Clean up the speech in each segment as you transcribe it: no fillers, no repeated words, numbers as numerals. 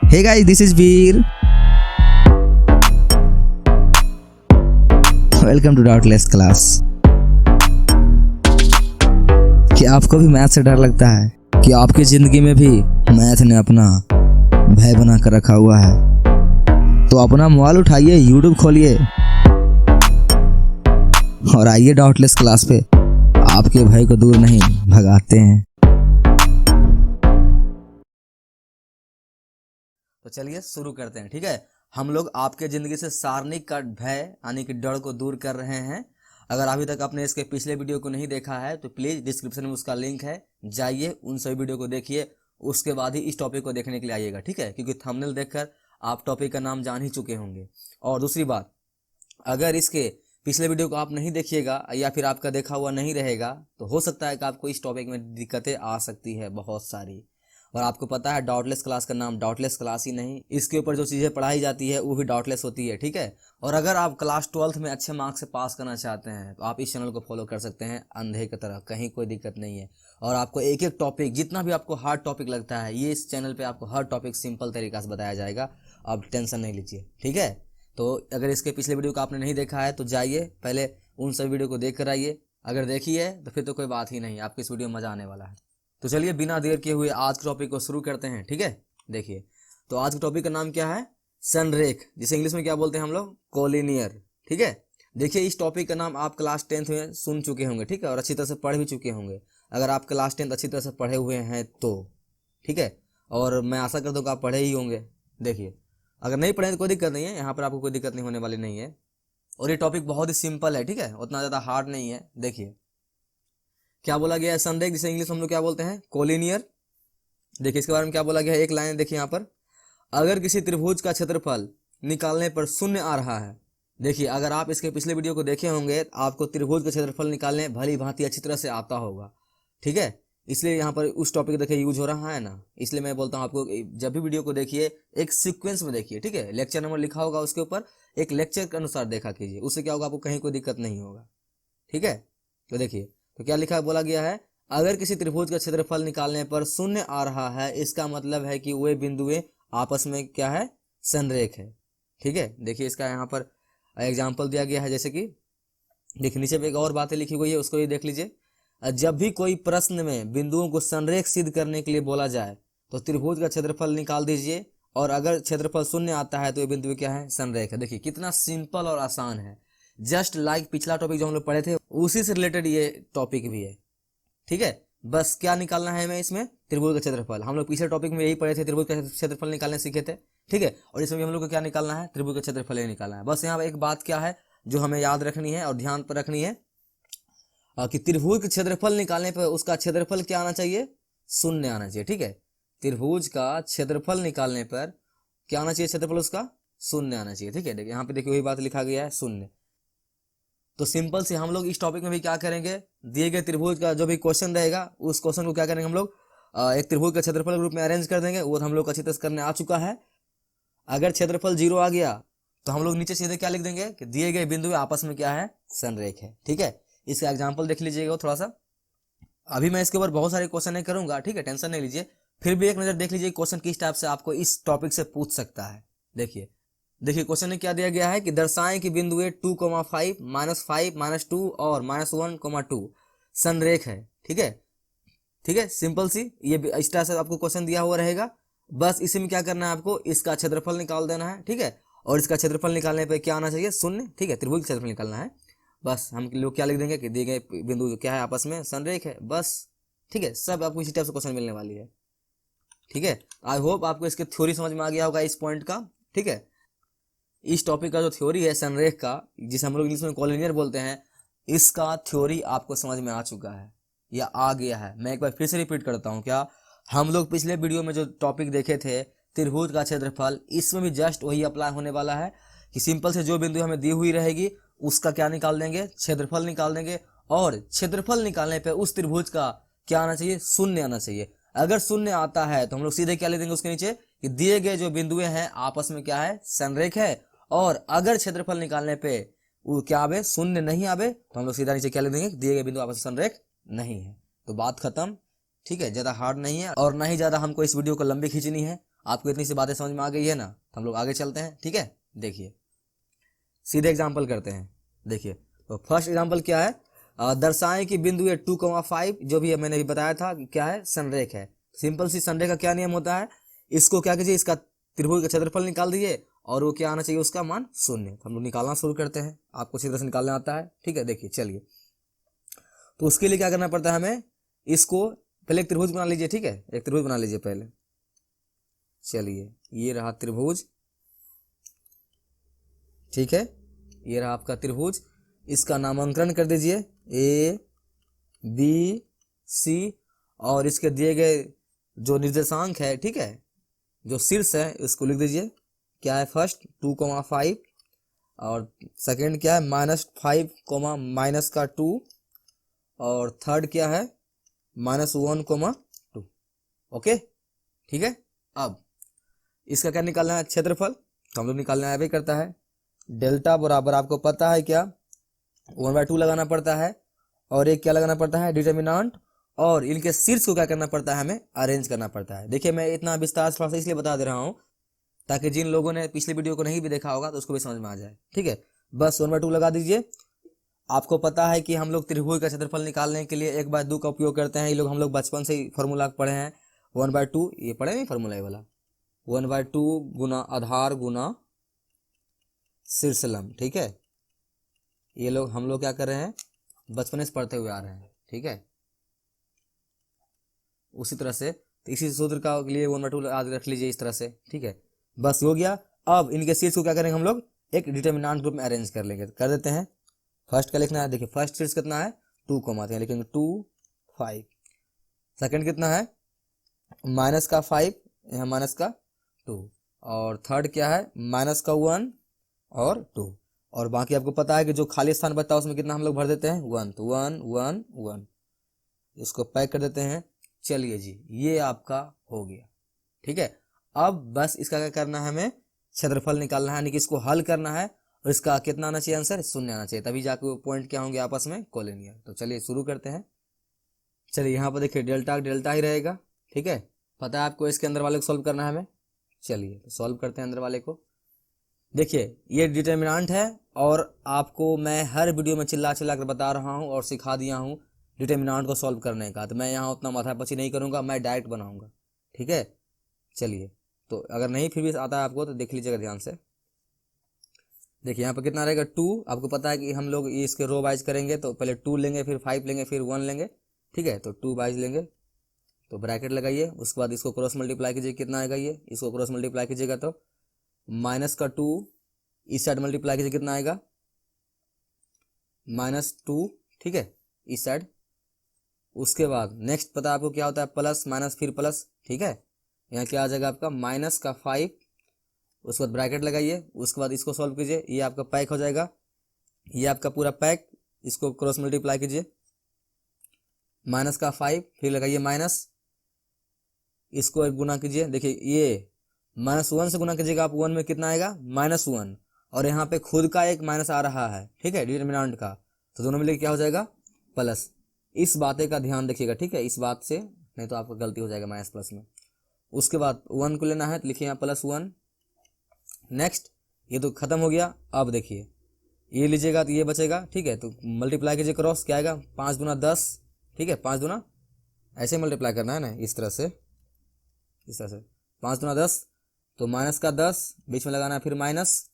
Hey guys, this is Veer. Welcome to Doubtless Class. क्या आपको भी मैथ से डर लगता है? कि आपकी जिंदगी में भी मैथ ने अपना भय बना कर रखा हुआ है? तो अपना मोबाइल उठाइए, YouTube खोलिए और आइए डाउटलेस क्लास पे आपके भय को दूर नहीं भगाते हैं। तो चलिए शुरू करते हैं। ठीक है, हम लोग आपके ज़िंदगी से सारणिक का भय यानी कि डर को दूर कर रहे हैं। अगर अभी तक आपने इसके पिछले वीडियो को नहीं देखा है तो प्लीज़ डिस्क्रिप्शन में उसका लिंक है, जाइए उन सभी वीडियो को देखिए, उसके बाद ही इस टॉपिक को देखने के लिए आइएगा। ठीक है, क्योंकि थंबनेल देखकर आप टॉपिक का नाम जान ही चुके होंगे। और दूसरी बात, अगर इसके पिछले वीडियो को आप नहीं देखिएगा या फिर आपका देखा हुआ नहीं रहेगा तो हो सकता है कि आपको इस टॉपिक में दिक्कतें आ सकती है बहुत सारी। और आपको पता है डाउटलेस क्लास का नाम डाउटलेस क्लास ही नहीं, इसके ऊपर जो चीज़ें पढ़ाई जाती है वो भी डाउटलेस होती है। ठीक है, और अगर आप क्लास 12th में अच्छे मार्क्स से पास करना चाहते हैं तो आप इस चैनल को फॉलो कर सकते हैं अंधे की तरह, कहीं कोई दिक्कत नहीं है। और आपको एक एक टॉपिक, जितना भी आपको हार्ड टॉपिक लगता है, ये इस चैनल पर आपको हर टॉपिक सिंपल तरीका से बताया जाएगा। आप टेंशन नहीं लीजिए। ठीक है, तो अगर इसके पिछले वीडियो को आपने नहीं देखा है तो जाइए पहले उन सभी वीडियो को देख कर आइए। अगर देखी है तो फिर तो कोई बात ही नहीं, आपको इस वीडियो में मज़ा आने वाला है। तो चलिए बिना देर किए हुए आज के टॉपिक को शुरू करते हैं। ठीक है, देखिए तो आज के टॉपिक का नाम क्या है? संरेख, जिसे इंग्लिश में क्या बोलते हैं हम लोग? कोलिनियर। ठीक है, देखिए इस टॉपिक का नाम आप क्लास 10th में सुन चुके होंगे। ठीक है, और अच्छी तरह से पढ़ भी चुके होंगे अगर आप क्लास 10th अच्छी तरह से पढ़े हुए हैं तो। ठीक है, और मैं आशा करता हूँ कि आप पढ़े ही होंगे। देखिए अगर नहीं पढ़े तो कोई दिक्कत नहीं है, यहाँ पर आपको कोई दिक्कत नहीं होने वाली नहीं है। और ये टॉपिक बहुत ही सिंपल है। ठीक है, उतना ज़्यादा हार्ड नहीं है। देखिए क्या बोला गया है? संरेख, जिसे इंग्लिश में हम लोग क्या बोलते हैं? कोलिनियर। देखिए इसके बारे में क्या बोला गया है, एक लाइन देखिए यहाँ पर, अगर किसी त्रिभुज का क्षेत्रफल निकालने पर शून्य आ रहा है। देखिए अगर आप इसके पिछले वीडियो को देखे होंगे तो आपको त्रिभुज का क्षेत्रफल निकालने भली भांति अच्छी तरह से आता होगा। ठीक है, इसलिए यहाँ पर उस टॉपिक देखिए यूज हो रहा है ना, इसलिए मैं बोलता हूँ आपको जब भी वीडियो को देखिए एक सीक्वेंस में देखिए। ठीक है, लेक्चर नंबर लिखा होगा उसके ऊपर, एक लेक्चर के अनुसार देखा कीजिए, उससे क्या होगा, आपको कहीं कोई दिक्कत नहीं होगा। ठीक है, तो देखिए तो क्या लिखा बोला गया है, अगर किसी त्रिभुज का क्षेत्रफल निकालने पर शून्य आ रहा है, इसका मतलब है कि वे बिंदुएं आपस में क्या है? संरेख है। ठीक है, देखिए इसका यहाँ पर एग्जाम्पल दिया गया है, जैसे कि देखिए नीचे पे एक और बातें लिखी हुई है, उसको भी देख लीजिए। जब भी कोई प्रश्न में बिंदुओं को संरेख सिद्ध करने के लिए बोला जाए तो त्रिभुज का क्षेत्रफल निकाल दीजिए, और अगर क्षेत्रफल शून्य आता है तो ये बिंदु क्या है? संरेख है। देखिए कितना सिंपल और आसान है, जस्ट लाइक पिछला टॉपिक जो हम लोग पढ़े थे उसी से रिलेटेड ये टॉपिक भी है। ठीक है, बस क्या निकालना है हमें इसमें? त्रिभुज का क्षेत्रफल। हम लोग पिछले टॉपिक में यही पढ़े थे, त्रिभुज का क्षेत्रफल निकालने सीखे थे। ठीक है, और इसमें भी हम लोग को क्या निकालना है? त्रिभुज का क्षेत्रफल ही निकालना है। बस यहाँ एक बात क्या है जो हमें याद रखनी है और ध्यान पर रखनी है कि त्रिभुज का क्षेत्रफल निकालने पर उसका क्षेत्रफल क्या आना चाहिए? शून्य आना चाहिए। ठीक है, त्रिभुज का क्षेत्रफल निकालने पर क्या आना चाहिए? क्षेत्रफल उसका शून्य आना चाहिए। ठीक है, देखिए यहाँ पे देखिए वही बात लिखा गया है, शून्य। तो सिंपल से हम लोग इस टॉपिक में भी क्या करेंगे, दिए गए त्रिभुज का जो भी क्वेश्चन रहेगा उस क्वेश्चन को क्या करेंगे हम लोग, एक त्रिभुज का क्षेत्रफल ग्रुप में अरेंज कर देंगे। वो हम लोग अच्छी तरह से करने आ चुका है। अगर क्षेत्रफल 0 आ गया तो हम लोग नीचे सीधे क्या लिख देंगे कि दिए गए बिंदु आपस में क्या है? संरेख है। ठीक है, इसका एग्जाम्पल देख लीजिएगा थोड़ा सा। अभी मैं इसके ऊपर बहुत सारे क्वेश्चन नहीं करूंगा, ठीक है, टेंशन नहीं लीजिए। फिर भी एक नजर देख लीजिए क्वेश्चन किस टाइप से आपको इस टॉपिक से पूछ सकता है। देखिए क्वेश्चन में क्या दिया गया है कि दर्शाएं कि बिंदुएं 2,5, -5, -2 और -1,2 संरेख है। ठीक है, सिंपल सी ये इस तरह से आपको क्वेश्चन दिया हुआ रहेगा। बस इसी में क्या करना है आपको, इसका क्षेत्रफल निकाल देना है। ठीक है, और इसका क्षेत्रफल निकालने पे क्या आना चाहिए? शून्य। ठीक है, त्रिभुज का क्षेत्रफल निकालना है। बस हम लोग क्या लिख देंगे कि दिए गए बिंदु क्या है? आपस में संरेख है। बस ठीक है, सब आपको इसी टाइप से क्वेश्चन मिलने वाली है। ठीक है, आई होप आपको इसके थ्योरी समझ में आ गया होगा इस पॉइंट का। ठीक है, इस टॉपिक का जो थ्योरी है संरेख का, जिसे हम लोग इंग्लिश में कोलिनियर बोलते हैं, इसका थ्योरी आपको समझ में आ चुका है या आ गया है? मैं एक बार फिर से रिपीट करता हूँ। क्या हम लोग पिछले वीडियो में जो टॉपिक देखे थे त्रिभुज का क्षेत्रफल, इसमें भी जस्ट वही अप्लाई होने वाला है कि सिंपल से जो बिंदु हमें दी हुई रहेगी उसका क्या निकाल देंगे? क्षेत्रफल निकाल देंगे। और क्षेत्रफल निकालने पे उस त्रिभुज का क्या आना चाहिए? शून्य आना चाहिए। अगर शून्य आता है तो हम लोग सीधे क्या लिख देंगे उसके नीचे कि दिए गए जो बिंदुएं हैं आपस में क्या है? संरेख है। और अगर क्षेत्रफल निकालने पे वो क्या आवे? शून्य नहीं आवे तो हम लोग सीधा नीचे क्या लिख देंगे? दिए गए बिंदु आपस में संरेख नहीं है। तो बात खत्म। ठीक है, ज्यादा हार्ड नहीं है और ना ही ज्यादा हमको इस वीडियो को लंबी खींचनी है। आपको इतनी सी बातें समझ में आ गई है ना, तो हम लोग आगे चलते हैं। ठीक है, देखिए सीधे एग्जाम्पल करते हैं। देखिए तो फर्स्ट एग्जाम्पल क्या है, दर्शाएं कि बिंदु ए 2,5 जो भी मैंने भी बताया था कि क्या है, संरेख है। सिंपल सी संरेख का क्या नियम होता है, इसको क्या कीजिए, इसका त्रिभुज का क्षेत्रफल निकाल दीजिए और वो क्या आना चाहिए, उसका मान 0। तो हम लोग निकालना शुरू करते हैं, आपको अच्छी तरह से निकालना आता है। ठीक है, देखिए चलिए, तो उसके लिए क्या करना पड़ता है हमें, इसको पहले एक त्रिभुज बना लीजिए। ठीक है, एक त्रिभुज बना लीजिए पहले। चलिए ये रहा त्रिभुज, ठीक है, ये रहा आपका त्रिभुज। इसका नामांकन कर दीजिए ए बी सी, और इसके दिए गए जो निर्देशांक है, ठीक है, जो शीर्ष है इसको लिख दीजिए। क्या है, फर्स्ट 2,5 और सेकंड क्या है -5 -2, और थर्ड क्या है -1, 2। ओके, ठीक है। अब इसका क्या निकालना है, क्षेत्रफल। तो हम लोग निकालना है, भी करता है डेल्टा बराबर, आपको पता है क्या, 1/2 लगाना पड़ता है, और एक क्या लगाना पड़ता है, डिटर्मिनेंट, और इनके शीर्ष को क्या करना पड़ता है, हमें अरेंज करना पड़ता है। देखिए मैं इतना विस्तार थोड़ा सा इसलिए बता दे रहा हूँ ताकि जिन लोगों ने पिछले वीडियो को नहीं भी देखा होगा तो उसको भी समझ में आ जाए। ठीक है, बस 1/2 लगा दीजिए। आपको पता है कि हम लोग त्रिभुज का क्षेत्रफल निकालने के लिए 1/2 का उपयोग करते हैं। ये लोग हम लोग बचपन से ही फॉर्मूला पढ़े हैं, 1/2, ये पढ़े नहीं फॉर्मूला ये वाला, 1/2 गुना आधार गुना शीर्षलम। ठीक है, ये लोग हम लोग क्या कर रहे हैं, बचपन से पढ़ते हुए आ रहे हैं। ठीक है, उसी तरह से तो इसी सूत्र का लिए 1/2 याद रख लीजिए इस तरह से। ठीक है, बस हो गया। अब इनके शीर्ष को क्या करेंगे, हम लोग एक डिटर्मिनेंट ग्रुप में अरेंज कर लेंगे। कर देते हैं, फर्स्ट का लिखना है, देखिए फर्स्ट शीर्ष कितना है 2, लिखेंगे 2 5। सेकंड कितना है -5, यहाँ -2, और थर्ड क्या है -1 और 2, और बाकी आपको पता है कि जो खाली स्थान बचता है उसमें कितना हम लोग भर देते हैं 1, तो 1 1 1। इसको पैक कर देते हैं। चलिए जी, ये आपका हो गया। ठीक है, अब बस इसका क्या करना है, हमें क्षेत्रफल निकालना है, यानी कि इसको हल करना है, और इसका कितना आना चाहिए आंसर, 0 आना चाहिए, तभी जाके वो पॉइंट क्या होंगे आपस में कोलिनियर। तो चलिए शुरू करते हैं। चलिए यहाँ पर देखिए डेल्टा डेल्टा ही रहेगा। ठीक है, पता है आपको इसके अंदर वाले को सॉल्व करना है हमें। चलिए तो सॉल्व करते हैं अंदर वाले को। देखिए ये डिटर्मिनेंट है, और आपको मैं हर वीडियो में चिल्ला चिल्ला कर बता रहा हूँ और सिखा दिया हूँ डिटर्मिनेंट को सॉल्व करने का, तो मैं यहाँ उतना माथापच्ची नहीं करूँगा, मैं डायरेक्ट बनाऊँगा। ठीक है, चलिए तो अगर नहीं फिर भी आता है आपको तो देख लीजिएगा ध्यान से। देखिए यहाँ पर कितना रहेगा 2, आपको पता है कि हम लोग इसके रो वाइज करेंगे, तो पहले 2 लेंगे, फिर 5 लेंगे, फिर 1 लेंगे। ठीक है, तो 2 वाइज लेंगे, तो ब्रैकेट लगाइए, उसके बाद इसको क्रॉस मल्टीप्लाई कीजिए, कितना आएगा ये, इसको क्रॉस मल्टीप्लाई कीजिएगा तो -2, इस साइड मल्टीप्लाई कीजिए, कितना आएगा -2। ठीक है, इस साइड। उसके बाद नेक्स्ट पता है आपको क्या होता है, प्लस माइनस फिर प्लस। ठीक है, यहाँ क्या आ जाएगा आपका -5, उसके बाद ब्रैकेट लगाइए, उसके बाद इसको सॉल्व कीजिए, ये आपका पैक हो जाएगा, ये आपका पूरा पैक। इसको क्रॉस मल्टीप्लाई कीजिए, -5 फिर लगाइए माइनस, इसको एक गुना कीजिए, देखिए ये -1 से गुना कीजिएगा आप, 1 में कितना आएगा -1, और यहाँ पे खुद का एक माइनस आ रहा है। ठीक है, डिटर्मिनेंट का, तो दोनों मिलकर क्या हो जाएगा प्लस। इस बातें का ध्यान रखिएगा। ठीक है, इस बात से, नहीं तो आपका गलती हो जाएगा माइनस प्लस में। उसके बाद 1 को लेना है, तो लिखिए यहाँ +1। नेक्स्ट, ये तो खत्म हो गया। अब देखिए ये लीजिएगा तो ये बचेगा। ठीक है, तो मल्टीप्लाई कीजिए क्रॉस, क्या आएगा 5 दूना 10। ठीक है, 5 दूना ऐसे मल्टीप्लाई करना है ना, इस तरह से, इस तरह से 5 दूना 10, तो -10 बीच में लगाना है, फिर माइनस,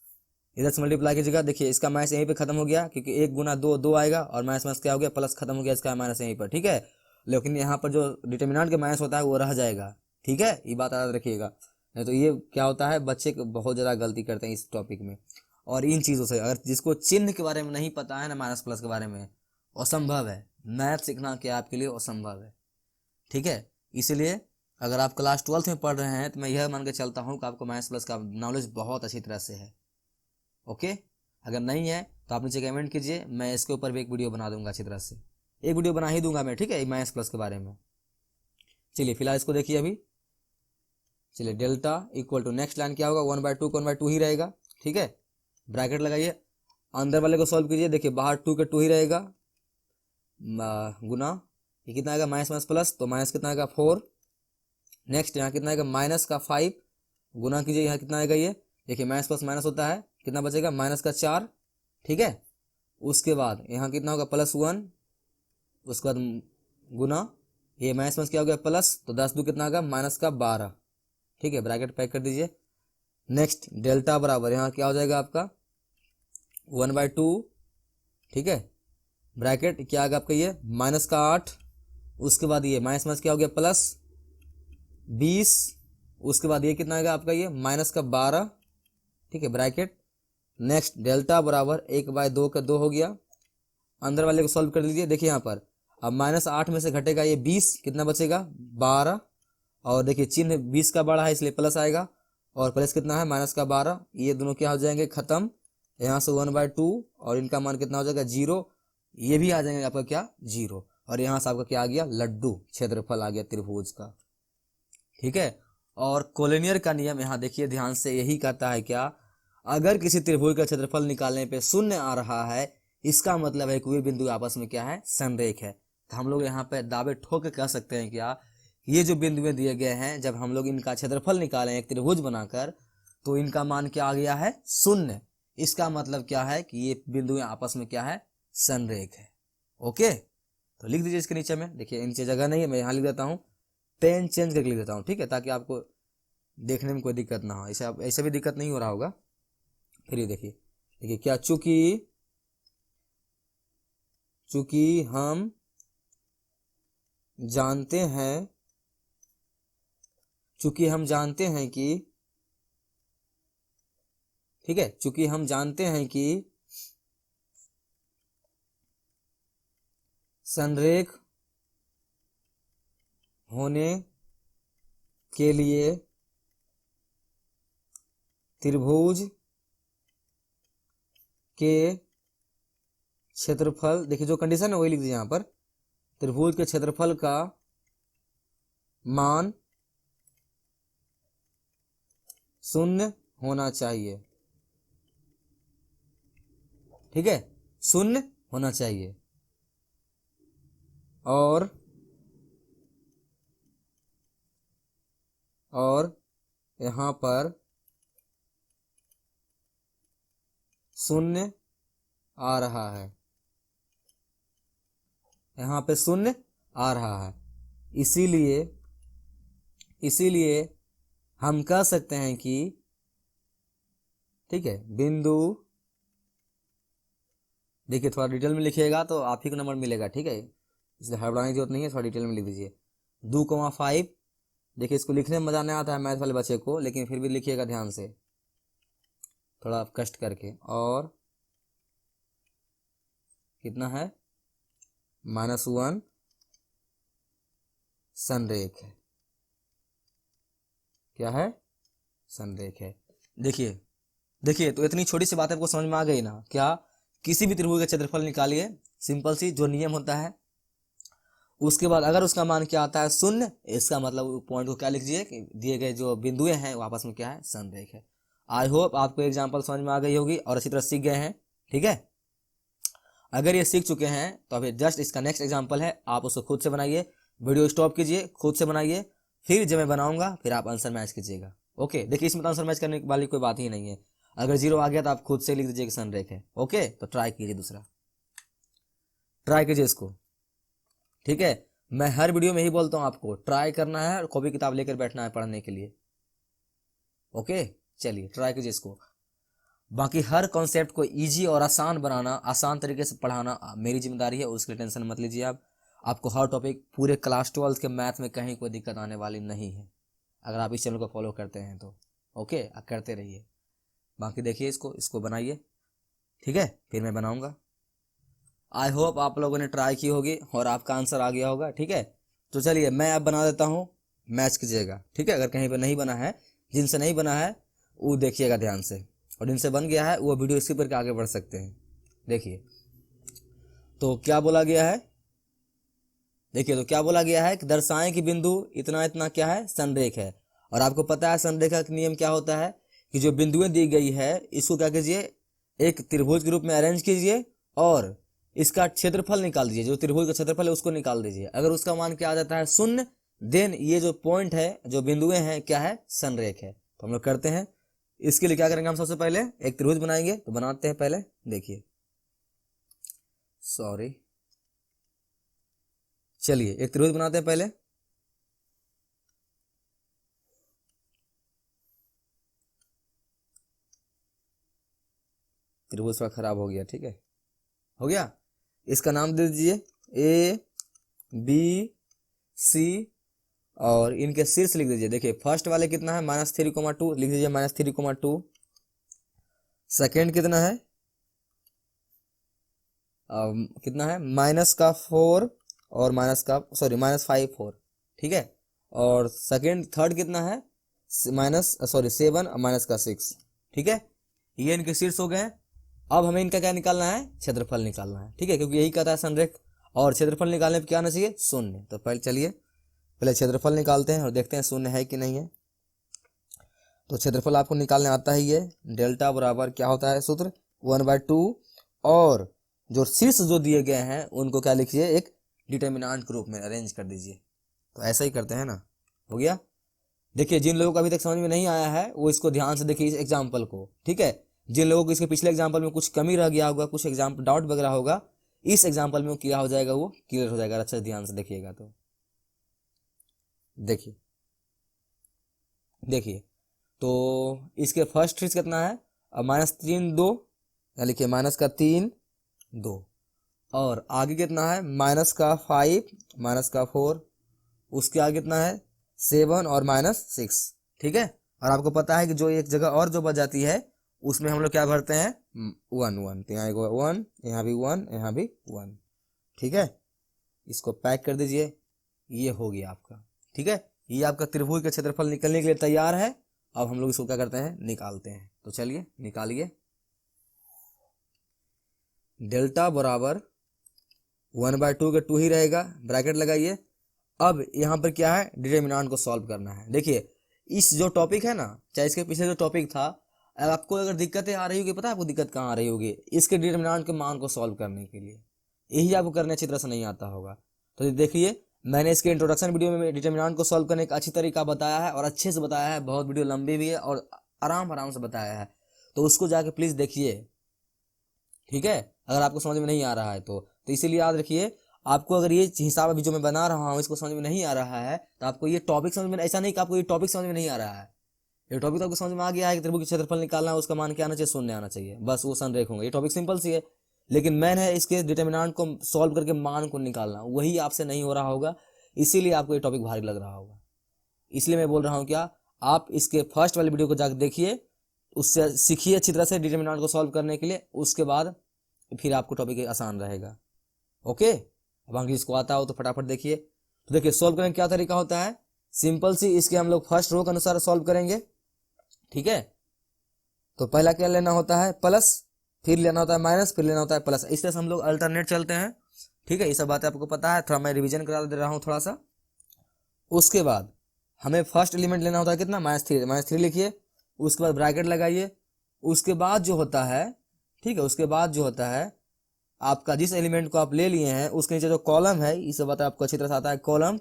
इधर से मल्टीप्लाई कीजिएगा। देखिए इसका माइनस यहीं पे खत्म हो गया, क्योंकि 1 गुना 2 2 आएगा, और माइनस माइनस क्या हो गया प्लस, खत्म हो गया इसका माइनस यहीं पर। ठीक है, लेकिन यहाँ पर जो डिटर्मिनेंट के माइनस होता है वो रह जाएगा। ठीक है, ये बात याद रखिएगा, नहीं तो ये क्या होता है, बच्चे बहुत ज़्यादा गलती करते हैं इस टॉपिक में। और इन चीज़ों से, अगर जिसको चिन्ह के बारे में नहीं पता है ना, माइनस प्लस के बारे में, असंभव है, मैथ सीखना क्या आपके लिए असंभव है। ठीक है, इसलिए अगर आप क्लास 12th में पढ़ रहे हैं तो मैं यह मान के चलता हूँ कि आपको माइनस प्लस का नॉलेज बहुत अच्छी तरह से है। ओके, अगर नहीं है तो आप नीचे कमेंट कीजिए, मैं इसके ऊपर भी एक वीडियो बना दूंगा अच्छी तरह से, एक वीडियो बना ही दूंगा मैं। ठीक है, माइनस प्लस के बारे में। चलिए फिलहाल इसको देखिए अभी। चलिए delta equal to, next line क्या होगा 1/2 का 1/2 ही रहेगा। ठीक है, ब्रैकेट लगाइए, अंदर वाले को सॉल्व कीजिए, देखिए बाहर 2 के 2 ही रहेगा, गुना, ये कितना आएगा माइनस माइनस प्लस, तो माइनस कितना आएगा 4। नेक्स्ट यहाँ कितना आएगा -5, गुना कीजिए, यहाँ कितना आएगा ये, देखिए माइनस प्लस माइनस होता है, कितना बचेगा -4, ठीक है। उसके बाद यहाँ कितना होगा +1, उसके बाद गुना, ये माइनस माइनस क्या हो गया प्लस, तो 10 दूनी कितना होगा -12, ठीक है। ब्रैकेट पैक कर दीजिए। नेक्स्ट डेल्टा बराबर यहाँ क्या हो जाएगा आपका 1/2, ठीक है। ब्रैकेट क्या आएगा आपका ये -8, उसके बाद ये माइनस माइनस क्या हो गया +20, उसके बाद ये कितना आएगा आपका ये -12, ठीक है। ब्रैकेट नेक्स्ट डेल्टा बराबर 1/2 का 2 हो गया। अंदर वाले को सॉल्व कर लीजिए। देखिए यहाँ पर अब -8 में से घटेगा ये 20, कितना बचेगा 12, और देखिए चिन्ह 20 का बड़ा है इसलिए प्लस आएगा, और प्लस कितना है -12, ये दोनों क्या हो जाएंगे खत्म। यहाँ से 1/2 और इनका मान कितना हो जाएगा 0, ये भी आ जाएंगे आपका क्या 0, और यहाँ से आपका क्या आ गया लड्डू, क्षेत्रफल आ गया त्रिभुज का, ठीक है। और कोलिनियर का नियम यहाँ देखिए ध्यान से, यही कहता है क्या, अगर किसी त्रिभुज का क्षेत्रफल निकालने पे शून्य आ रहा है, इसका मतलब है कि वे बिंदु आपस में क्या है संरेख है। तो हम लोग यहाँ पे दावे ठोक के कह सकते हैं क्या, ये जो बिंदुएं दिए गए हैं, जब हम लोग इनका क्षेत्रफल निकालें एक त्रिभुज बनाकर, तो इनका मान क्या आ गया है 0। इसका मतलब क्या है कि ये बिंदुएं आपस में क्या है संरेख है। ओके, तो लिख दीजिए इसके नीचे में। देखिए नीचे जगह नहीं है, मैं यहाँ लिख देता हूँ, पेन चेंज करके लिख देता हूँ, ठीक है, ताकि आपको देखने में कोई दिक्कत ना हो। ऐसा भी दिक्कत नहीं हो रहा होगा। फिर ये देखिए, देखिए क्या, चूंकि हम जानते हैं कि, ठीक है, चूंकि हम जानते हैं कि संरेख होने के लिए त्रिभुज के क्षेत्रफल, देखिए जो कंडीशन है वही लिख दीजिए यहाँ पर, त्रिभुज के क्षेत्रफल का मान 0 होना चाहिए, ठीक है, 0 होना चाहिए। और यहाँ पर 0 आ रहा है, यहाँ पे 0 आ रहा है, इसीलिए हम कह सकते हैं कि, ठीक है, बिंदु, देखिए थोड़ा डिटेल में लिखिएगा तो आप ही को नंबर मिलेगा, ठीक है, इसलिए हड़बड़ाने की जरूरत नहीं है, थोड़ा डिटेल में लिख दीजिए। 2,5, देखिए इसको लिखने में मजा नहीं आता है मैथ वाले बच्चे को, लेकिन फिर भी लिखिएगा ध्यान से, थोड़ा कष्ट करके। और कितना है -1 संरेख है, क्या है संरेख है। देखिए तो इतनी छोटी सी बात आपको समझ में आ गई ना। क्या, किसी भी त्रिभुज का क्षेत्रफल निकालिए, सिंपल सी जो नियम होता है, उसके बाद अगर उसका मान क्या आता है 0, इसका मतलब पॉइंट को क्या लिख दीजिए कि दिए गए जो बिंदुएं हैं वो आपस में क्या है संरेख है। आई होप आपको एग्जांपल समझ में आ गई होगी और अच्छी तरह सीख गए हैं, ठीक है। अगर ये सीख चुके हैं तो अभी जस्ट इसका नेक्स्ट एग्जांपल है, आप उसको खुद से बनाइए, वीडियो स्टॉप कीजिए, खुद से बनाइए, फिर जब मैं बनाऊंगा फिर आप आंसर मैच कीजिएगा। ओके, देखिए इसमें तो आंसर मैच करने वाली कोई बात ही नहीं है, अगर 0 आ गया तो आप खुद से लिख दीजिए कि संरेख है। ओके, तो ट्राई कीजिए, दूसरा ट्राई कीजिए इसको, ठीक है। मैं हर वीडियो में ही बोलता हूँ आपको ट्राई करना है और कॉपी किताब लेकर बैठना है पढ़ने के लिए। ओके, चलिए ट्राई कीजिए इसको। बाकी हर कॉन्सेप्ट को इजी और आसान बनाना, आसान तरीके से पढ़ाना मेरी जिम्मेदारी है, उसकी टेंशन मत लीजिए आप। आपको हर टॉपिक पूरे क्लास 12 के मैथ में कहीं कोई दिक्कत आने वाली नहीं है, अगर आप इस चैनल को फॉलो करते हैं तो। ओके, आप करते रहिए। बाकी देखिए इसको बनाइए, ठीक है, फिर मैं बनाऊंगा। आई होप आप लोगों ने ट्राई की होगी और आपका आंसर आ गया होगा, ठीक है। तो चलिए मैं अब बना देता हूँ, मैच कीजिएगा, ठीक है। अगर कहीं पर नहीं बना है, जिनसे नहीं बना है वो देखिएगा ध्यान से, और जिनसे बन गया है वो वीडियो स्किप करके आगे बढ़ सकते हैं। देखिए तो क्या बोला गया है, देखिए तो क्या बोला गया है कि दर्शाएं कि बिंदु इतना इतना क्या है संरेख है। और आपको पता है संरेखा का नियम क्या होता है कि जो बिंदुएं दी गई है इसको क्या कीजिए, एक त्रिभुज के रूप में अरेंज कीजिए और इसका क्षेत्रफल निकाल दीजिए, जो त्रिभुज का क्षेत्रफल है उसको निकाल दीजिए। अगर उसका मान क्या आ जाता है 0, देन ये जो पॉइंट है, जो बिंदुएं हैं क्या है संरेख है। तो हम लोग करते हैं। इसके लिए क्या करेंगे, हम सबसे पहले एक त्रिभुज बनाएंगे। तो बनाते हैं पहले, देखिए सॉरी, चलिए एक त्रिभुज बनाते हैं पहले। त्रिभुज थोड़ा खराब हो गया, ठीक है, हो गया। इसका नाम दे दीजिए ए बी सी, और इनके शीर्ष लिख दीजिए। देखिए फर्स्ट वाले कितना है, -3,2 लिख दीजिए, -3,2। सेकेंड कितना है, कितना है, -4 और -5 4, ठीक है। और सेकेंड थर्ड कितना है, -7 और -6, ठीक है। ये इनके शीर्ष हो गए। अब हमें इनका क्या निकालना है, क्षेत्रफल निकालना है, ठीक है, क्योंकि यही कहता है संरेख। और क्षेत्रफल निकालने पर क्या आना चाहिए, शून्य। तो पहले चलिए पहले क्षेत्रफल निकालते हैं और देखते हैं शून्य है कि नहीं है। तो क्षेत्रफल आपको निकालने आता ही है। डेल्टा बराबर क्या होता है सूत्र, 1/2, और जो शीर्ष जो दिए गए हैं उनको क्या लिखिए, एक डिटर्मिनेंट के रूप में अरेंज कर दीजिए। तो ऐसा ही करते हैं ना, हो गया। देखिए जिन लोगों को अभी तक समझ में नहीं आया है वो इसको ध्यान से देखिए, इस एग्जाम्पल को, ठीक है। जिन लोगों को इसके पिछले एग्जाम्पल में कुछ कमी रह गया होगा, कुछ एग्जाम्पल डाउट वगैरह होगा, इस एग्जाम्पल में वो क्या हो जाएगा, वो क्लियर हो जाएगा। अच्छा ध्यान से देखिएगा। तो देखिए देखिए, तो इसके फर्स्ट शीर्ष कितना है, -3 2, या लिखिए -3 2, और आगे कितना है, -5 -4, उसके आगे कितना है, 7 और -6, ठीक है। और आपको पता है कि जो एक जगह और जो बच जाती है उसमें हम लोग क्या भरते हैं, 1 1। तो यहाँ एक 1, यहाँ भी 1, यहाँ भी 1, ठीक है। इसको पैक कर दीजिए, ये हो गया आपका, ठीक है। ये आपका त्रिभुज का क्षेत्रफल निकलने के लिए तैयार है। अब हम लोग इसको क्या करते हैं, निकालते हैं। तो चलिए निकालिए। डेल्टा बराबर 1/2 के 2 ही रहेगा, ब्रैकेट लगाइए। अब यहाँ पर क्या है, डिटर्मिनेंट को सॉल्व करना है। देखिए इस जो टॉपिक है ना, चाहे इसके पीछे जो टॉपिक था, आपको अगर दिक्कतें आ रही होगी, पता है आपको दिक्कत कहाँ आ रही होगी, इसके डिटर्मिनेंट के मान को सॉल्व करने के लिए। यही आपको करने अच्छी तरह से नहीं आता होगा। तो देखिए मैंने इसके इंट्रोडक्शन वीडियो में डिटर्मिनेंट को सॉल्व करने का अच्छी तरीका बताया है और अच्छे से बताया है। बहुत वीडियो लंबी भी है और आराम से बताया है, तो उसको जाके प्लीज देखिए, ठीक है। अगर आपको समझ में नहीं आ रहा है तो इसीलिए याद रखिए, आपको अगर ये हिसाब अभी जो मैं बना रहा हूँ इसको समझ में नहीं आ रहा है तो आपको ये टॉपिक समझ में, ऐसा नहीं कि आपको ये टॉपिक समझ में नहीं आ रहा है, ये टॉपिक तो आपको समझ में आ गया है कि त्रिभुज का क्षेत्रफल निकालना है, उसका मान क्या आना चाहिए, शून्य आना चाहिए, बस वो संरेख होंगे। ये टॉपिक सिंपल सी है, लेकिन मैन है इसके डिटर्मिनेंट को सॉल्व करके मान को निकालना, वही आपसे नहीं हो रहा होगा, इसीलिए आपको ये टॉपिक भारी लग रहा होगा। इसलिए मैं बोल रहा हूँ क्या, आप इसके फर्स्ट वाली वीडियो को जाकर देखिए, उससे सीखिए अच्छी तरह से डिटर्मिनेंट को सॉल्व करने के लिए, उसके बाद फिर आपको टॉपिक आसान रहेगा। ओके, अब अंग्रेजी इसको आता हो तो फटाफट देखिए। तो देखिए सॉल्व करने का क्या तरीका होता है, सिंपल सी, इसके हम लोग फर्स्ट रो के अनुसार सॉल्व करेंगे, ठीक है। तो पहला क्या लेना होता है, प्लस, फिर लेना होता है माइनस, फिर लेना होता है प्लस। इस तरह से हम लोग अल्टरनेट चलते हैं, ठीक है। ये सब बातें आपको पता है, थोड़ा मैं रिवीजन करा दे रहा हूँ थोड़ा सा। उसके बाद हमें फर्स्ट एलिमेंट लेना होता है कितना, -3 लिखिए, उसके बाद ब्रैकेट लगाइए। उसके बाद जो होता है, ठीक है, उसके बाद जो होता है आपका जिस एलिमेंट को आप ले लिए हैं उसके नीचे जो कॉलम है, इस बात आपको अच्छी तरह से आता है, कॉलम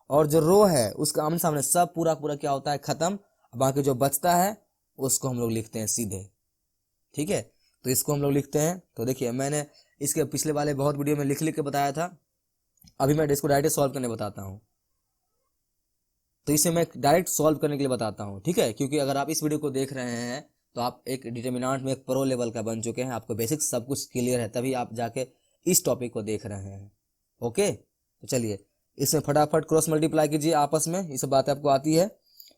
और जो रो है उसका आमने सामने सब पूरा क्या होता है, खत्म। बाकी जो बचता है उसको हम लोग लिखते हैं सीधे, ठीक है। तो इसको हम लोग लिखते हैं। तो देखिए मैंने इसके पिछले वाले बहुत वीडियो में लिख के बताया था, अभी मैं इसको डायरेक्ट सॉल्व करने बताता हूँ। तो इसे मैं डायरेक्ट सॉल्व करने के लिए बताता हूँ, ठीक है, क्योंकि अगर आप इस वीडियो को देख रहे हैं तो आप एक डिटर्मिनेंट में एक प्रो लेवल का बन चुके हैं, आपको बेसिक सब कुछ क्लियर है, तभी आप जाके इस टॉपिक को देख रहे हैं। ओके, तो चलिए इसमें फटाफट क्रॉस मल्टीप्लाई कीजिए आपस में, ये सब बातें आपको आती है।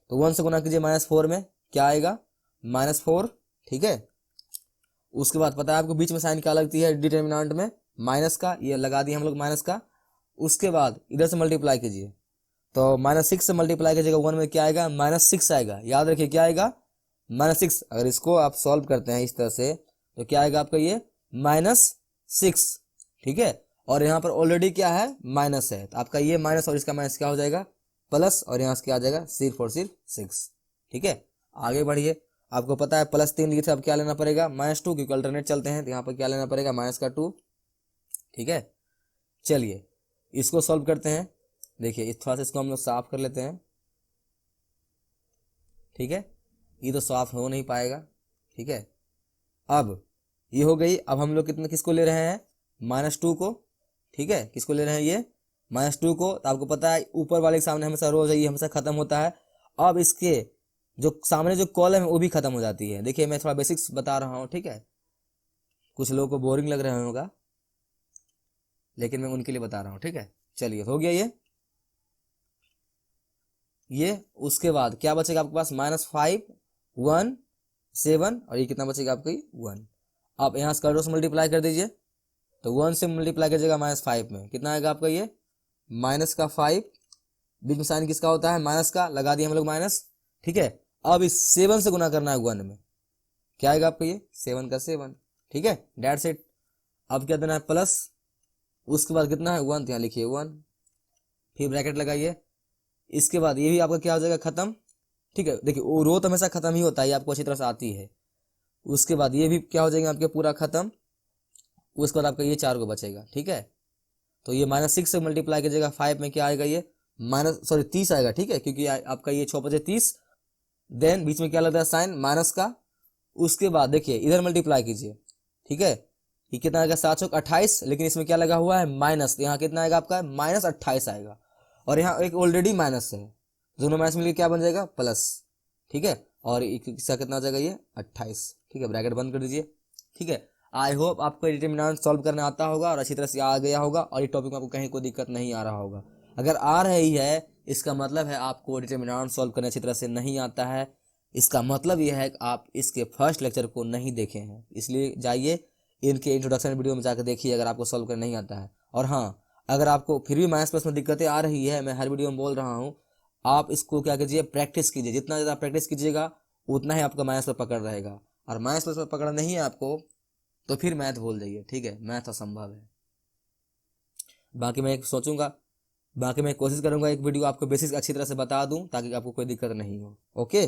तो 1 से गुना कीजिए -4 में, क्या आएगा, -4, ठीक है। उसके बाद पता है आपको बीच में साइन क्या लगती है डिटर्मिनेंट में, माइनस का, ये लगा दिए हम लोग माइनस का। उसके बाद इधर से मल्टीप्लाई कीजिए, तो -6 से मल्टीप्लाई कीजिएगा 1 में, क्या आएगा, -6 आएगा। याद रखिए क्या आएगा, -6। अगर इसको आप सॉल्व करते हैं इस तरह से तो क्या आएगा आपका, ये -6, ठीक है। और यहाँ पर ऑलरेडी क्या है, माइनस है, तो आपका ये माइनस और इसका माइनस क्या हो जाएगा, प्लस, और यहाँ से क्या आ जाएगा, सिर्फ और सिर्फ 6, ठीक है। आगे बढ़िए, आपको पता है +3 लिखे थे, अब क्या लेना पड़ेगा, -2, क्योंकि अल्टरनेट चलते हैं तो यहाँ पर क्या लेना पड़ेगा, -2, ठीक है। चलिए इसको सॉल्व करते हैं। देखिए थोड़ा सा इसको हम लोग साफ कर लेते हैं, ठीक है। ये तो साफ हो नहीं पाएगा, ठीक है। अब ये हो गई। अब हम लोग कितना किसको ले रहे हैं, -2 को, ठीक है। किसको ले रहे हैं, ये -2 को। तो आपको पता है ऊपर वाले के सामने हमेशा रोज है, ये हमेशा खत्म होता है। अब इसके जो सामने जो कॉलम है वो भी खत्म हो जाती है। देखिए मैं थोड़ा बेसिक्स बता रहा हूँ, ठीक है। कुछ लोगों को बोरिंग लग रहा होगा, लेकिन मैं उनके लिए बता रहा हूँ, ठीक है। चलिए हो गया ये। उसके बाद क्या बचेगा आपके पास, -5 1 7, और ये कितना बचेगा आपका, 1। आप यहाँ स्क्वायर रूट से मल्टीप्लाई कर दीजिए, तो 1 से मल्टीप्लाई कीजिएगा -5 में, कितना आएगा आपका ये -5। बीच में साइन किसका होता है, माइनस का, लगा दिए हम लोग माइनस, ठीक है। अब इस 7 से गुना करना है 1 में, क्या आएगा आपका ये 7 का 7, ठीक है, डेट्स इट। अब क्या देना है, प्लस, उसके बाद कितना है 1, यहाँ लिखिए 1, फिर ब्रैकेट लगाइए। इसके बाद ये भी आपका क्या हो जाएगा, खत्म, ठीक है। देखिए वो रो तो हमेशा खत्म ही होता है, ये आपको अच्छी तरह से आती है। उसके बाद ये भी क्या हो जाएंगे आपके पूरा खत्म। उसके बाद आपका ये 4 को बचेगा, ठीक है। तो ये -6 से मल्टीप्लाई कीजिएगा 5 में, क्या आएगा ये 30 आएगा, ठीक है, क्योंकि आपका ये 6 बजे 30, देन बीच में क्या लगता है साइन माइनस का। उसके बाद देखिए इधर मल्टीप्लाई कीजिए, ठीक है। ये कितना आएगा 7 चौक 28, लेकिन इसमें क्या लगा हुआ है माइनस, यहाँ कितना आएगा आपका -28 आएगा, और यहाँ एक ऑलरेडी माइनस है, दोनों माइनस मिलकर क्या बन जाएगा प्लस, ठीक है। और इसका कितना आ जाएगा ये 28, ठीक है, ब्रैकेट बंद कर दीजिए, ठीक है। आई होप आपको डिटरमिनेंट सॉल्व करने आता होगा और अच्छी तरह से आ गया होगा, और ये टॉपिक में आपको कहीं कोई दिक्कत नहीं आ रहा होगा। अगर आ रही है इसका मतलब है आपको डिटरमिनेंट सॉल्व करने अच्छी तरह से नहीं आता है। इसका मतलब यह है कि आप इसके फर्स्ट लेक्चर को नहीं देखे हैं, इसलिए जाइए इनके इंट्रोडक्शन वीडियो में जाकर देखिए अगर आपको सॉल्व करना नहीं आता है। और हाँ, अगर आपको फिर भी माइनस प्लस में दिक्कतें आ रही है, मैं हर वीडियो में बोल रहा हूँ, आप इसको क्या कीजिए, प्रैक्टिस कीजिए। जितना ज़्यादा प्रैक्टिस कीजिएगा उतना ही आपका माइनस पर पकड़ रहेगा, और माइनस प्लस पर पकड़ नहीं है आपको तो फिर मैथ भूल जाइए, ठीक है, मैथ असंभव है। बाकी मैं सोचूंगा, बाकी मैं कोशिश करूंगा एक वीडियो आपको बेसिक्स अच्छी तरह से बता दूं ताकि आपको कोई दिक्कत नहीं हो, ओके।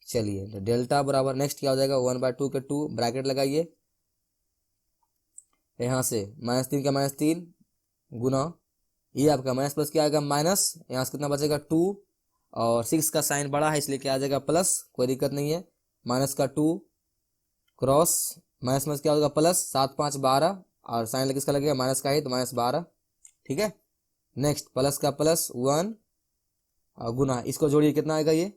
चलिए तो डेल्टा बराबर नेक्स्ट क्या हो जाएगा, 1/2 के 2 ब्रैकेट लगाइए, यहाँ से -3 का -3 गुना, ये आपका माइनस प्लस क्या आएगा माइनस, यहाँ से कितना बचेगा 2, और 6 का साइन बड़ा है इसलिए क्या आ जाएगा प्लस, कोई दिक्कत नहीं है। माइनस का 2 क्रॉस माइनस में क्या होगा प्लस, 7 5 12, और साइन किसका लगेगा माइनस का ही, तो -12, ठीक है। नेक्स्ट प्लस का प्लस 1 और गुना, इसको जोड़िए कितना आएगा ये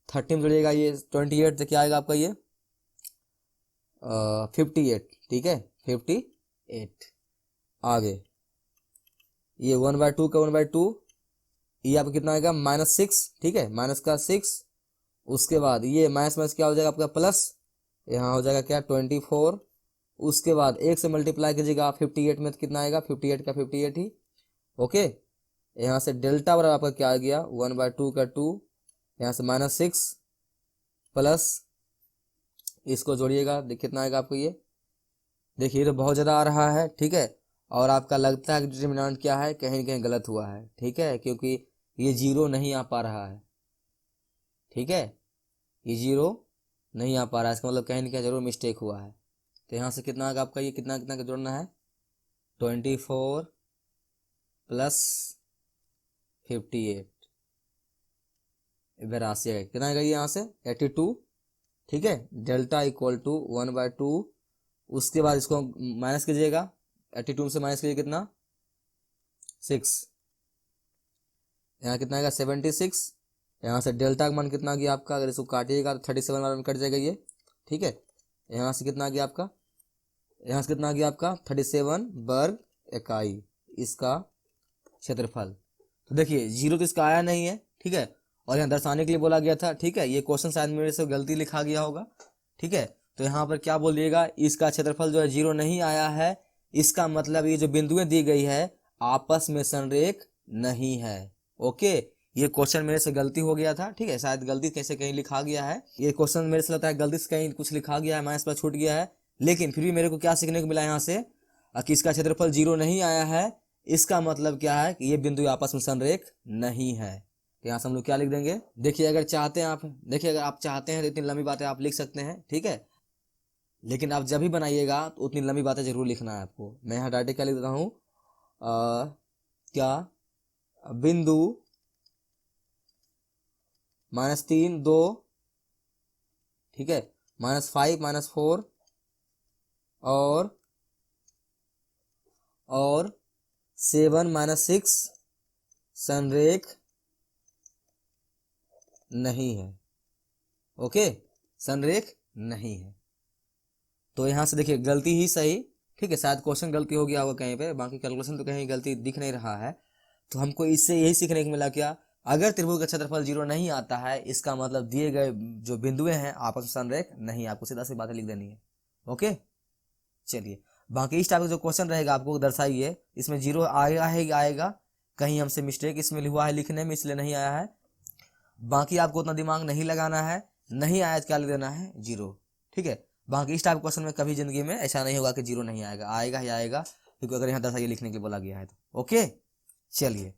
30 में जोड़िएगा ये 28, तो क्या आएगा आपका ये 58, ठीक है 58। आगे ये 1/2 का 1/2, ये आपका कितना आएगा -6, ठीक है, माइनस का 6। उसके बाद ये माइनस माइनस क्या हो जाएगा आपका प्लस, यहाँ हो जाएगा क्या 24। उसके बाद 1 से मल्टीप्लाई कीजिएगा 58 में, तो कितना आएगा 58 का 58 ही, ओके। यहाँ से डेल्टा बराबर आपका क्या आ गया 1/2 का 2, यहाँ से -6 प्लस, इसको जोड़िएगा कितना आएगा आपको ये, देखिए तो बहुत ज़्यादा आ रहा है, ठीक है। और आपका लगता है कि डिटरमिनेंट क्या है, कहीं न कहीं गलत हुआ है, ठीक है, क्योंकि ये 0 नहीं आ पा रहा है, ठीक है, ये 0 नहीं आ पा रहा है, इसका मतलब कहीं न कहीं जरूर मिस्टेक हुआ है। तो यहाँ से कितना आएगा आपका ये, कितना कितना का जोड़ना है 24 प्लस 58, 82 आएगा, कितना आएगा ये यहाँ से 82, ठीक है। डेल्टा इक्वल टू 1/2, उसके बाद इसको माइनस कीजिएगा, 82 से माइनस कीजिए कितना 6, यहाँ कितना आएगा 76। यहाँ से डेल्टा का मान कितना गया आपका, अगर इसको काटिएगा तो 37 वाला कट जाएगा ये, ठीक है। यहाँ से कितना गया आपका, यहाँ से कितना गया आपका 37 वर्ग इकाई इसका क्षेत्रफल। तो देखिए 0 तो इसका आया नहीं है, ठीक है, और यहाँ दर्शाने के लिए बोला गया था, ठीक है। ये क्वेश्चन शायद मेरे से गलती लिखा गया होगा, ठीक है। तो यहाँ पर क्या बोल दिएगा, इसका क्षेत्रफल जो है 0 नहीं आया है, इसका मतलब ये जो बिंदुएं दी गई है आपस में संरेख नहीं है, ओके। ये क्वेश्चन मेरे से गलती हो गया था, ठीक है, शायद गलती कैसे कहीं लिखा गया है, ये क्वेश्चन मेरे से लगता है गलती से कहीं कुछ लिखा गया है, माइनस पर छूट गया है, लेकिन फिर भी मेरे को क्या सीखने को मिला यहाँ से कि इसका क्षेत्रफल 0 नहीं आया है, इसका मतलब क्या है कि ये बिंदु आपस में संरेख नहीं है। तो यहाँ से हम लोग क्या लिख देंगे, देखिए अगर चाहते हैं आप, देखिए अगर आप चाहते हैं तो इतनी लंबी बातें आप लिख सकते हैं, ठीक है, लेकिन आप जब भी बनाइएगा तो उतनी लंबी बातें जरूर लिखना है आपको। मैं यहाँ डायरेक्ट क्या लिख देता हूँ, क्या बिंदु -3 2 ठीक है, -5 -4 और 7 -6 संरेख नहीं है। ओके, संरेख नहीं है। तो यहाँ से देखिए गलती ही सही, ठीक है, शायद क्वेश्चन गलती हो गया होगा कहीं पे, बाकी कैलकुलेशन तो कहीं गलती दिख नहीं रहा है। तो हमको इससे यही सीखने को मिला क्या, अगर त्रिभुज का क्षेत्रफल 0 नहीं आता है, इसका मतलब दिए गए जो बिंदुएं हैं आपस में संरेख नहीं, आपको सीधा सी बातें लिख देनी है। ओके, चलिए बाकी इस टाइप का जो क्वेश्चन रहेगा आपको दर्शाइए, इसमें 0 आएगा है आएगा, कहीं हमसे मिस्टेक इसमें हुआ है लिखने में इसलिए नहीं आया है। बाकी आपको उतना दिमाग नहीं लगाना है, नहीं आया तो क्या लिख देना है 0, ठीक है। बाकी इस टाइप क्वेश्चन में कभी जिंदगी में ऐसा नहीं होगा कि 0 नहीं आएगा, आएगा ही आएगा, क्योंकि अगर यहाँ दर्शाइए लिखने के लिए बोला गया है तो। ओके, चलिए